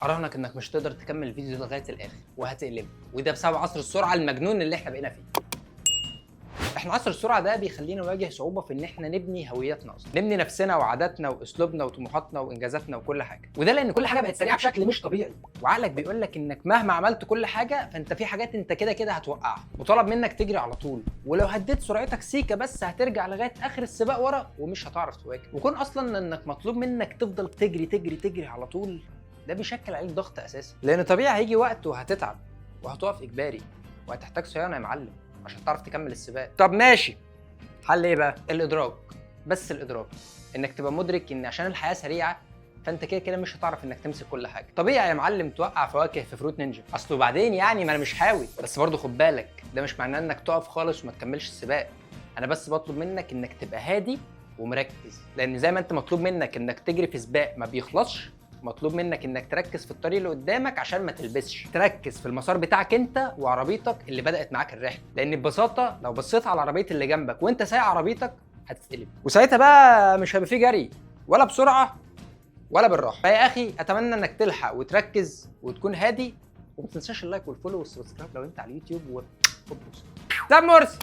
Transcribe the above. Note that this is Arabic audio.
اراهنك انك مش هتقدر تكمل الفيديو ده لغايه الاخر وهتقلبه، وده بسبب عصر السرعه المجنون اللي احنا بقينا فيه. احنا عصر السرعه ده بيخلينا نواجه صعوبه في ان احنا نبني هويتنا اصلا، نبني نفسنا وعاداتنا واسلوبنا وطموحاتنا وانجازاتنا وكل حاجه، وده لان كل حاجه بقت سريعه بشكل مش طبيعي، وعقلك بيقول لك انك مهما عملت كل حاجه فانت في حاجات انت كده كده هتوقعها، وطلب منك تجري على طول، ولو هديت سرعتك سيكه بس هترجع لغايه اخر السباق ورا ومش هتعرف تواكب، وكون اصلا انك مطلوب منك تفضل تجري تجري تجري على طول ده بيشكل عليك ضغط اساسي، لان طبيعي هيجي وقت وهتتعب وهتقف اجباري وهتحتاج صيانه يا معلم عشان تعرف تكمل السباق. طب ماشي، حل ايه بقى؟ الادراك، بس الادراك انك تبقى مدرك ان عشان الحياه سريعه فانت كده كده مش هتعرف انك تمسك كل حاجه. طبيعي يا معلم توقع فواكه في فروت نينجا، اصله بعدين يعني ما انا مش حاوي، بس برضه خد بالك ده مش معناه انك تقف خالص وما تكملش السباق. انا بس بطلب منك انك تبقى هادي ومركز، لان زي ما انت مطلوب منك انك تجري في سباق ما بيخلصش، مطلوب منك انك تركز في الطريق اللي قدامك عشان ما تلبسش، تركز في المسار بتاعك انت وعربيتك اللي بدأت معاك الرحله، لان ببساطه لو بصيت على العربيه اللي جنبك وانت سايق عربيتك هتتقلب، وساعتها بقى مش هيبقى فيه جري ولا بسرعه ولا بالراحه. فيا اخي اتمنى انك تلحق وتركز وتكون هادي، وما تنساش اللايك والفولو والسبسكرايب لو انت على اليوتيوب. ده مرسي.